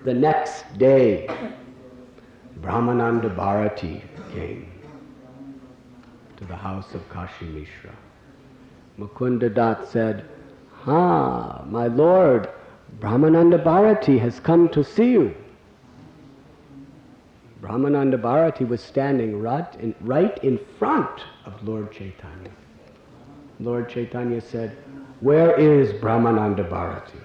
The next day, Brahmananda Bharati came to the house of Kashi Mishra. Mukunda Dutt said, my lord, Brahmananda Bharati has come to see you. Brahmananda Bharati was standing right in front of Lord Chaitanya. Lord Chaitanya said, where is Brahmananda Bharati?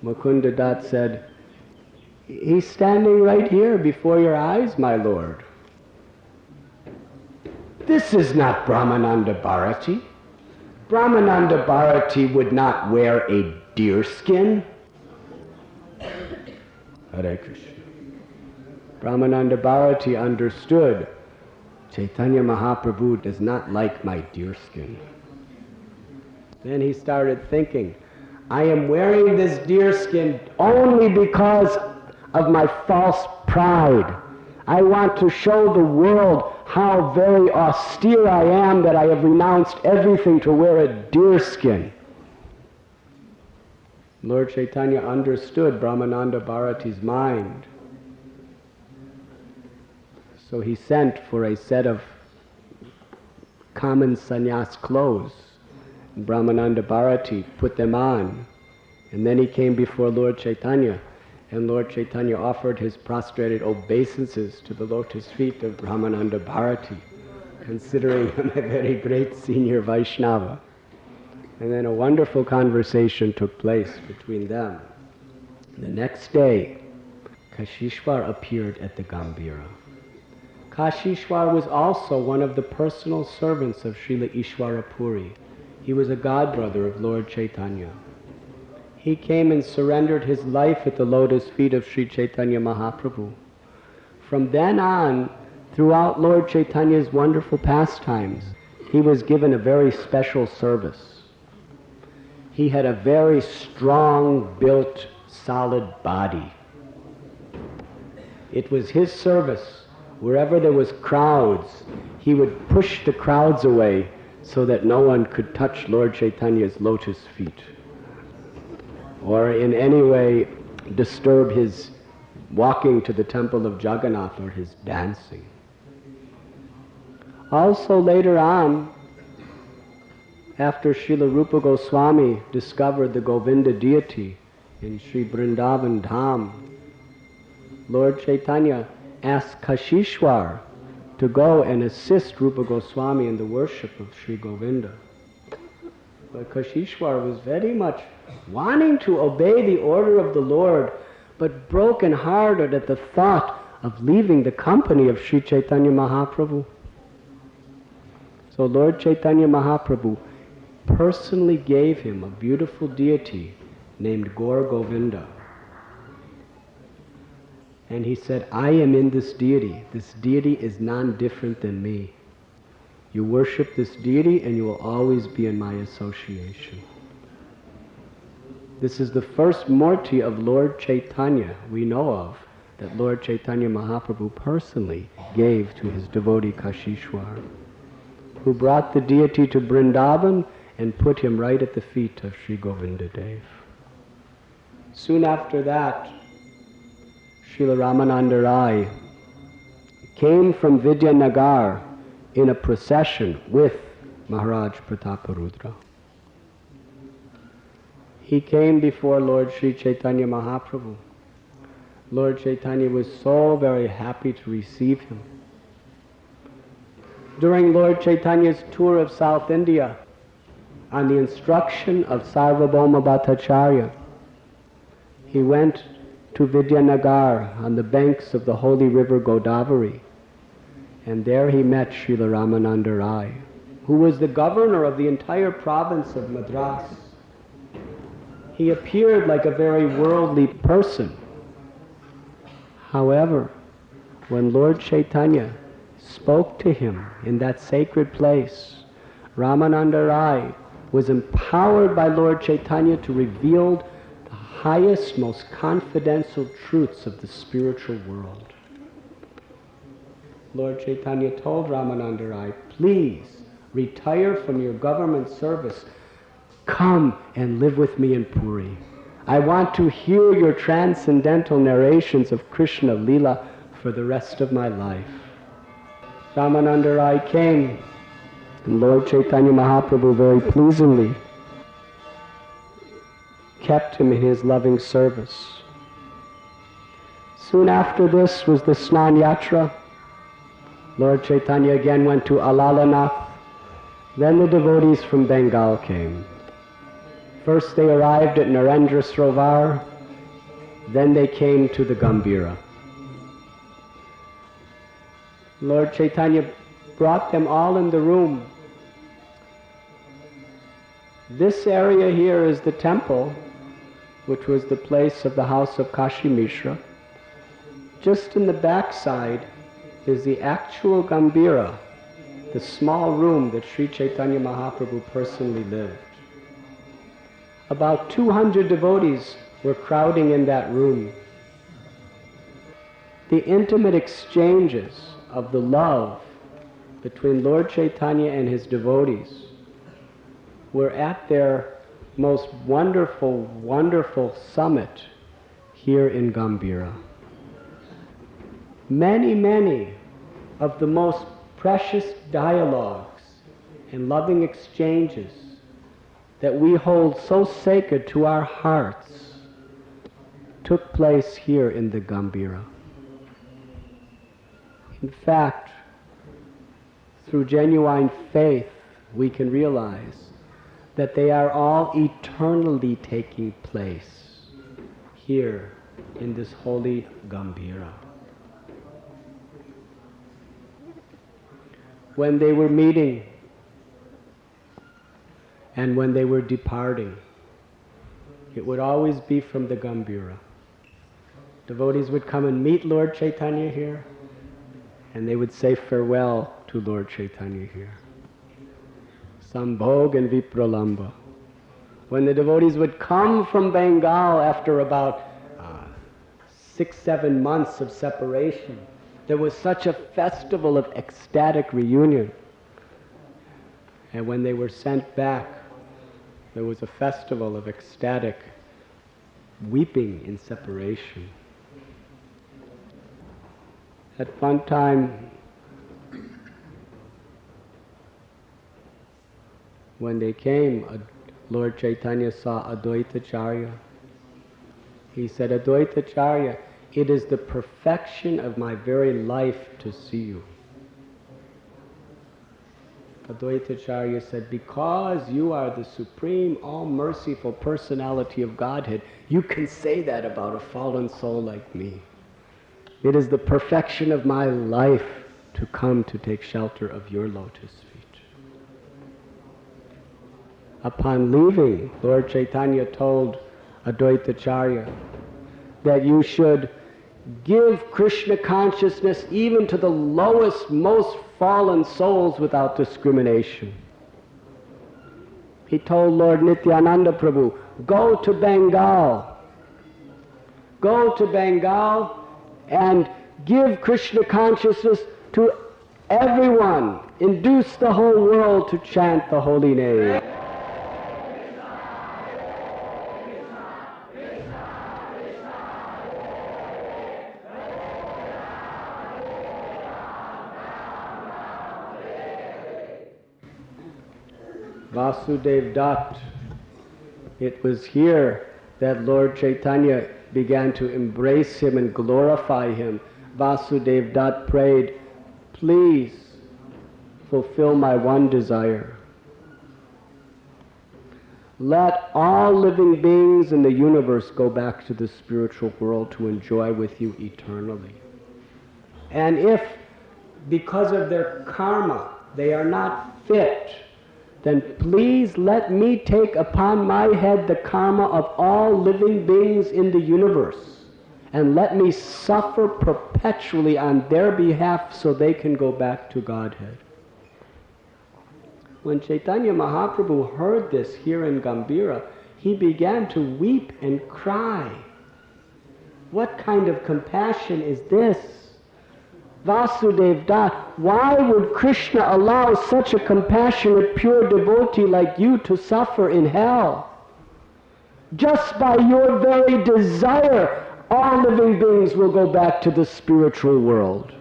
Mukunda Dutt said, he's standing right here before your eyes, my lord. This is not Brahmananda Bharati. Brahmananda Bharati would not wear a deer skin. Hare Krishna. Brahmananda Bharati understood, Chaitanya Mahaprabhu does not like my deer skin. Then he started thinking, I am wearing this deer skin only because of my false pride. I want to show the world how very austere I am, that I have renounced everything to wear a deer skin. Lord Chaitanya understood Brahmananda Bharati's mind. So he sent for a set of common sannyas clothes. And Brahmananda Bharati put them on. And then he came before Lord Chaitanya. And Lord Chaitanya offered his prostrated obeisances to the lotus feet of Brahmananda Bharati, considering him a very great senior Vaishnava. And then a wonderful conversation took place between them. The next day, Kashishwar appeared at the Gambhira. Kashishwar was also one of the personal servants of Srila Ishwara Puri. He was a godbrother of Lord Chaitanya. He came and surrendered his life at the lotus feet of Sri Caitanya Mahaprabhu. From then on, throughout Lord Chaitanya's wonderful pastimes, he was given a very special service. He had a very strong built, solid body. It was his service. Wherever there was crowds, he would push the crowds away so that no one could touch Lord Chaitanya's lotus feet, or in any way disturb his walking to the temple of Jagannath or his dancing. Also later on, after Srila Rupa Goswami discovered the Govinda deity in Sri Vrindavan Dham, Lord Chaitanya asked Kashishwar to go and assist Rupa Goswami in the worship of Sri Govinda. But Kashishwar was very much wanting to obey the order of the Lord, but broken-hearted at the thought of leaving the company of Sri Caitanya Mahaprabhu. So Lord Chaitanya Mahaprabhu personally gave him a beautiful deity named Gaur Govinda. And he said, I am in this deity. This deity is non-different than me. You worship this deity and you will always be in my association. This is the first murti of Lord Chaitanya we know of that Lord Chaitanya Mahaprabhu personally gave to his devotee Kashishwar, who brought the deity to Vrindavan and put him right at the feet of Sri Govinda Dev. Soon after that, Srila Ramananda Rai came from Vidyanagar in a procession with Maharaj Prataparudra. He came before Lord Sri Caitanya Mahaprabhu. Lord Chaitanya was so very happy to receive him. During Lord Chaitanya's tour of South India, on the instruction of Sarvabhauma Bhattacharya, he went to Vidyanagar on the banks of the holy river Godavari, and there he met Srila Ramananda Rai, who was the governor of the entire province of Madras. He appeared like a very worldly person. However, when Lord Chaitanya spoke to him in that sacred place, Ramananda Rai was empowered by Lord Chaitanya to reveal the highest, most confidential truths of the spiritual world. Lord Chaitanya told Ramananda Rai, please retire from your government service. Come and live with me in Puri. I want to hear your transcendental narrations of Krishna Leela for the rest of my life. Ramananda Rai came, and Lord Chaitanya Mahaprabhu very pleasingly kept him in his loving service. Soon after this was the Snan Yatra. Lord Chaitanya again went to Alalanath. Then the devotees from Bengal came. First they arrived at Narendra Sarovar, then they came to the Gambhira. Lord Chaitanya brought them all in the room. This area here is the temple, which was the place of the house of Kashi Mishra. Just in the backside is the actual Gambhira, the small room that Sri Caitanya Mahaprabhu personally lived. About 200 devotees were crowding in that room. The intimate exchanges of the love between Lord Chaitanya and his devotees were at their most wonderful, wonderful summit here in Gambhira. Many, many of the most precious dialogues and loving exchanges that we hold so sacred to our hearts took place here in the Gambhira. In fact, through genuine faith, we can realize that they are all eternally taking place here in this holy Gambhira. When they were meeting and when they were departing, it would always be from the Gambhira. Devotees would come and meet Lord Chaitanya here, and they would say farewell to Lord Chaitanya here. Sambhog and Vipralamba. When the devotees would come from Bengal after about 6-7 months of separation, there was such a festival of ecstatic reunion. And when they were sent back, there was a festival of ecstatic weeping in separation. At one time, when they came, Lord Chaitanya saw Advaitacharya. He said, Advaitacharya, it is the perfection of my very life to see you. Advaitacharya said, because you are the supreme, all-merciful personality of Godhead, you can say that about a fallen soul like me. It is the perfection of my life to come to take shelter of your lotus feet. Upon leaving, Lord Chaitanya told Advaitacharya that you should give Krishna consciousness even to the lowest, most fallen souls without discrimination. He told Lord Nityananda Prabhu, go to Bengal. Go to Bengal and give Krishna consciousness to everyone. Induce the whole world to chant the holy name. Vasudev Dutt. It was here that Lord Chaitanya began to embrace him and glorify him. Vasudev Dutt prayed, please fulfill my one desire. Let all living beings in the universe go back to the spiritual world to enjoy with you eternally. And if, because of their karma, they are not fit, then please let me take upon my head the karma of all living beings in the universe, and let me suffer perpetually on their behalf so they can go back to Godhead. When Chaitanya Mahaprabhu heard this here in Gambhira, he began to weep and cry. What kind of compassion is this? Vasudev Dutt, why would Krishna allow such a compassionate, pure devotee like you to suffer in hell? Just by your very desire, all living beings will go back to the spiritual world.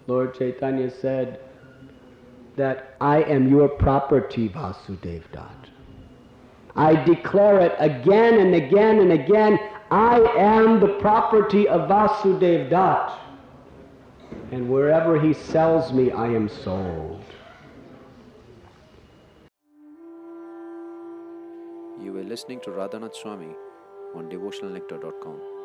Lord Chaitanya said that I am your property, Vasudev Dat. I declare it again and again and again, I am the property of Vasudev Dat. And wherever he sells me, I am sold. You were listening to Radhanath Swami on devotionalnectar.com.